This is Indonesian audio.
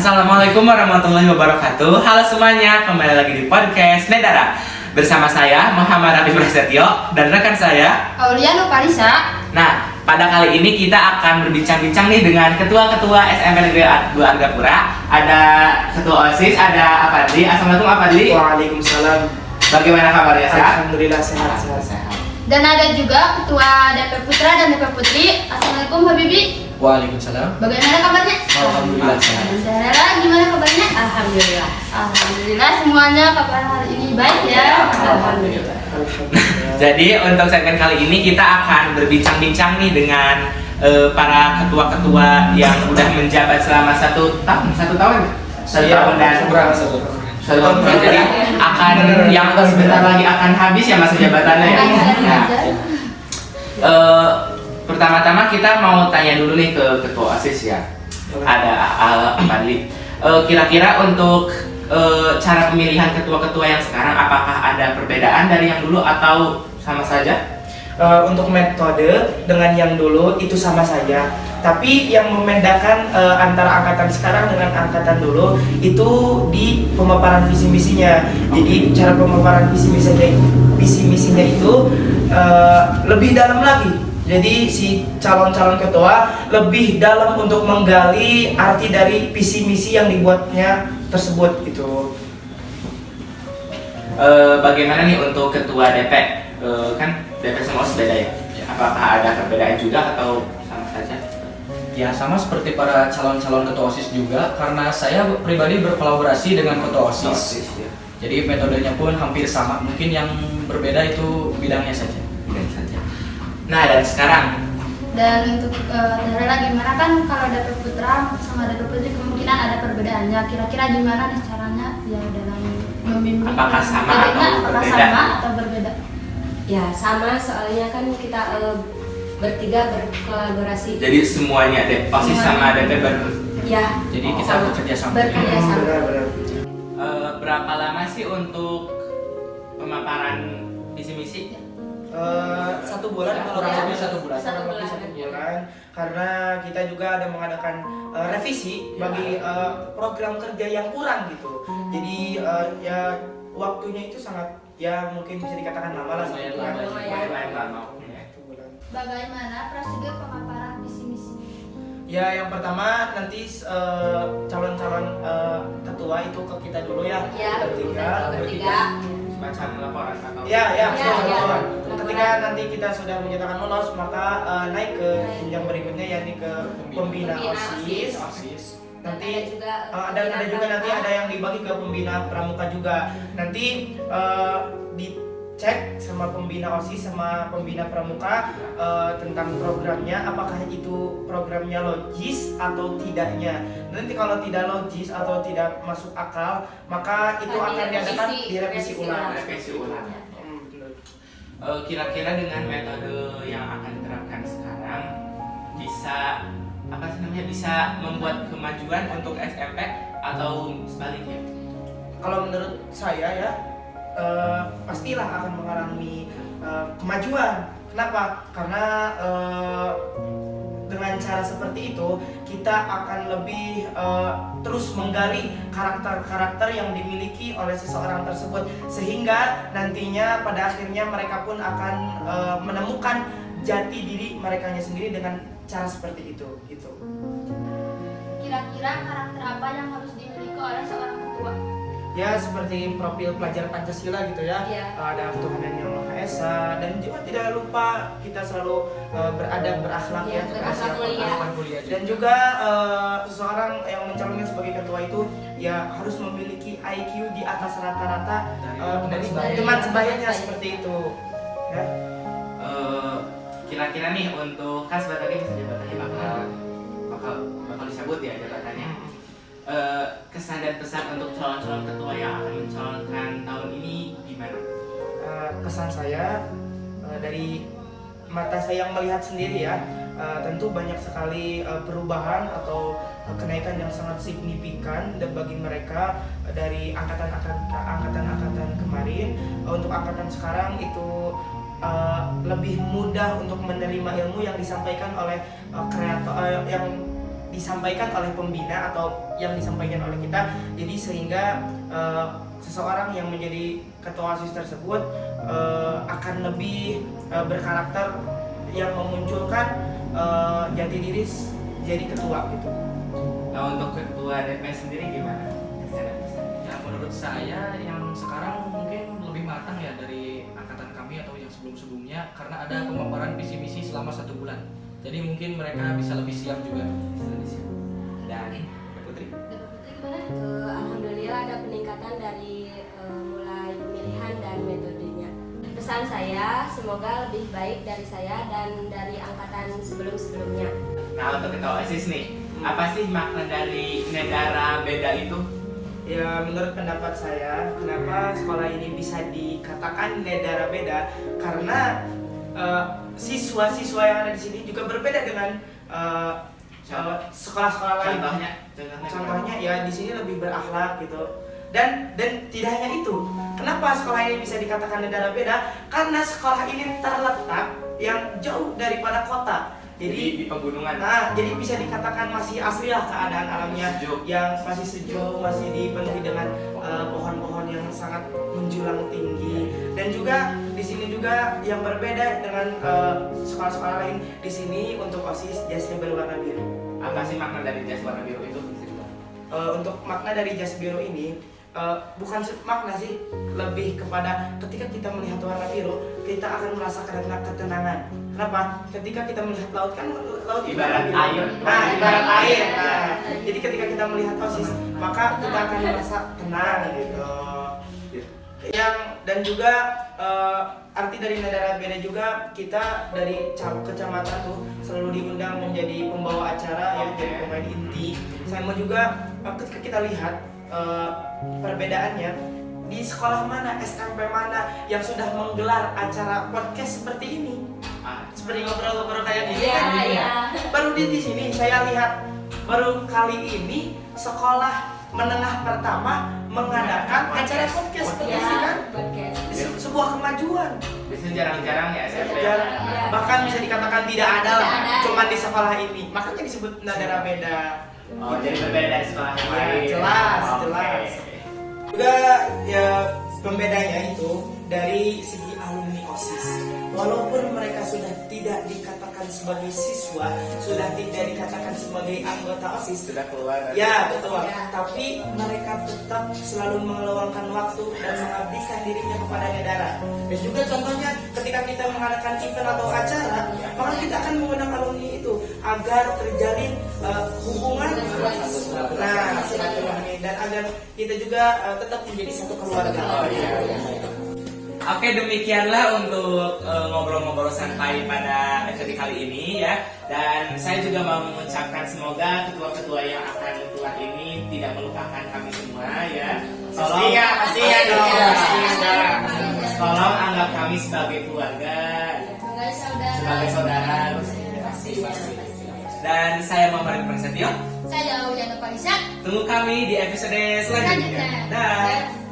Assalamualaikum warahmatullahi wabarakatuh. Halo semuanya, kembali lagi di podcast Nedara. Bersama saya Muhammad Rafi Prasetyo dan rekan saya Aulia Nopalisa. Nah, pada kali ini kita akan berbincang-bincang nih dengan ketua-ketua SMP Negeri 2 Argapura. Ada ketua OSIS, ada Afadli. Assalamualaikum Afadli. Waalaikumsalam. Bagaimana kabarnya? Sehat? Alhamdulillah sehat. Dan ada juga ketua DP Putra dan DP Putri. Assalamualaikum Habibi. Waalaikumsalam. Bagaimana kabarnya? Alhamdulillah sehat. Sarah, gimana kabarnya? Alhamdulillah. Alhamdulillah semuanya kabar hari ini baik ya. Alhamdulillah. Jadi untuk segmen kali ini kita akan berbincang-bincang nih dengan para ketua-ketua yang udah menjabat selama satu tahun dan kurang satu tahun. Jadi akan yang sebentar lagi akan habis ya masa jabatannya ya. Nah, pertama-tama kita mau tanya dulu nih ke ketua OSIS ya. Ada Fadli. Kira-kira untuk cara pemilihan ketua-ketua yang sekarang apakah ada perbedaan dari yang dulu atau sama saja? Untuk metode dengan yang dulu itu sama saja. Tapi yang membedakan antara angkatan sekarang dengan angkatan dulu itu di pemaparan visi misinya. Jadi cara pemaparan visi misinya itu lebih dalam lagi. Jadi si calon-calon ketua lebih dalam untuk menggali arti dari visi misi yang dibuatnya tersebut gitu. Bagaimana nih untuk ketua DP? Kan DP semua beda ya? Apakah ada perbedaan juga atau sama saja? Ya sama seperti para calon-calon ketua OSIS juga, karena saya pribadi berkolaborasi dengan ketua OSIS. Ya. Jadi metodenya pun hampir sama, mungkin yang berbeda itu bidangnya saja. Nah dan sekarang Dan untuk Sarah gimana kan kalau DP Putra sama DP Putri kemungkinan ada perbedaannya. Kira-kira gimana nih caranya ya dalam memimpin? Apakah sama muridnya? atau Apakah berbeda? sama atau berbeda? Ya sama, soalnya kan kita bertiga berkolaborasi. jadi semuanya OSIS sama DP Ya. Jadi kita sama. bekerja sama. Bekerja sama. Benar. berapa lama sih untuk pemaparan visi misi? 1 bulan kalau Ya, kurang lebih 1 bulan. kurang lebih 1 bulan karena kita juga ada mengadakan revisi bagi program kerja yang kurang gitu. Jadi ya waktunya itu sangat ya mungkin bisa dikatakan lama lah. Lumayan 1 bulan. lama. Lumayan lama. 1 bulan. Bagaimana prosedur pemaparan visi misi? Ya yang pertama nanti calon-calon ketua itu ke kita dulu ya. Ya, Bertiga. Semacam laporan atau? Ya, Ya, laporan. ya. Ketika nanti kita sudah menyatakan lolos, maka naik ke jenjang berikutnya yakni ke pembina OSIS. Nanti ada juga nanti ada yang dibagi ke pembina pramuka juga. Nanti dicek sama pembina OSIS sama pembina pramuka tentang programnya, apakah itu programnya logis atau tidaknya. Nanti kalau tidak logis atau tidak masuk akal, maka itu akan diadakan direvisi ulang. Revisi ulang. Betul. Kira-kira dengan metode yang akan diterapkan sekarang bisa membuat kemajuan untuk SMP atau sebaliknya? Kalau menurut saya ya pastilah akan mengalami kemajuan. Kenapa? Karena dengan cara seperti itu kita akan lebih terus menggali karakter-karakter yang dimiliki oleh seseorang tersebut, sehingga nantinya pada akhirnya mereka pun akan menemukan jati diri merekanya sendiri dengan cara seperti itu gitu. Kira-kira karakter apa yang harus dimiliki oleh seorang ketua? Ya seperti profil pelajar Pancasila gitu ya. Ya. Ada ketuhanan yang Maha Esa, dan juga tidak lupa kita selalu beradab, berakhlak Ya, berakhlak mulia. Dan juga seseorang yang mencalonkan sebagai ketua itu ya harus memiliki IQ di atas rata-rata dari teman sebayanya seperti itu ya. Kira-kira nih untuk kan sebentar lagi masa jabatannya bakal dicabut ya jabatannya. Kesan dan pesan untuk calon-calon ketua yang akan mencalonkan tahun ini gimana? Kesan saya dari mata saya yang melihat sendiri ya, tentu banyak sekali perubahan atau kenaikan yang sangat signifikan bagi mereka dari angkatan kemarin. Untuk angkatan sekarang itu lebih mudah untuk menerima ilmu yang disampaikan oleh kreator yang disampaikan oleh pembina atau yang disampaikan oleh kita, jadi sehingga seseorang yang menjadi ketua OSIS tersebut akan lebih berkarakter yang memunculkan jati diri jadi ketua gitu. Nah, untuk ketua DP sendiri gimana? Ya menurut saya yang sekarang mungkin lebih matang ya dari angkatan kami atau yang sebelum-sebelumnya, karena ada pemaparan visi misi selama 1 bulan. Jadi mungkin mereka bisa lebih siap juga. Dan Putri? Dapat Putri gimana? Alhamdulillah ada peningkatan dari mulai pemilihan dan metodenya. Pesan saya semoga lebih baik dari saya dan dari angkatan sebelum-sebelumnya. Nah, untuk ketua OSIS nih, apa sih makna dari negara beda itu? Ya, menurut pendapat saya, kenapa sekolah ini bisa dikatakan negara beda? Karena siswa-siswa yang ada di sini juga berbeda dengan sekolah-sekolah lain. Contohnya ya di sini lebih berakhlak gitu. Dan tidak hanya itu. Kenapa sekolah ini bisa dikatakan negara beda? Karena sekolah ini terletak yang jauh daripada kota. Jadi di pegunungan. Nah, jadi bisa dikatakan masih asli lah keadaan alamnya, Sejuk. yang masih sejuk, masih dipenuhi dengan pohon-pohon yang sangat menjulang tinggi. Dan juga di sini juga yang berbeda dengan sekolah-sekolah lain, di sini untuk OSIS jasnya berwarna biru. Apa sih makna dari jas warna biru itu? Untuk makna dari jas biru ini bukan makna sih, lebih kepada ketika kita melihat warna biru, kita akan merasakan ketenangan. Kenapa? Ketika kita melihat laut, kan laut Ibarat biru. air. Nah, ibarat air. Nah, jadi ketika kita melihat OSIS, maka kita akan merasa tenang gitu. Dan juga arti dari negara beda juga, kita dari kecamatan tuh selalu diundang menjadi pembawa acara, yang jadi pemain inti. Sama juga ketika kita lihat perbedaannya, di sekolah mana, SMP mana yang sudah menggelar acara podcast seperti ini, seperti ngobrol-ngobrol kayak gini kan? Baru di sini saya lihat, baru kali ini sekolah menengah pertama mengadakan acara podcast seperti ini kan? Sebuah kemajuan. Biasanya jarang-jarang ya SMP. Jarang. Bahkan bisa dikatakan tidak ada lah, Tidak ada. cuma di sekolah ini. Makanya disebut negara beda. Oh, jadi berbeda dari sekolah yang Ya, lain. jelas, Oke. jelas. Juga ya pembedanya itu dari segi alumni OSIS. Walaupun mereka sudah tidak dikatakan sebagai siswa, sudah tidak dikatakan sebagai anggota OSIS, Sudah keluar. ya betul. Tapi mereka tetap selalu mengeluangkan waktu dan mengabdikan dirinya kepada negara. Dan juga contohnya ketika kita mengadakan event atau acara, maka kita akan mengundang alumni itu agar terjalin hubungan, nah silaturahmi, dan agar kita juga tetap menjadi satu keluarga. Oh, iya. Oke, demikianlah untuk ngobrol-ngobrol santai pada episode kali ini ya. Dan saya juga mau mengucapkan semoga ketua-ketua yang akan keluar ini tidak melupakan kami semua ya. Pastinya dong. Tolong anggap kami sebagai keluarga, sebagai saudara. Pasti. Dan saya Muhammad Prasetyo. Saya Ujana Palisa. Tunggu kami di episode selanjutnya. Dah.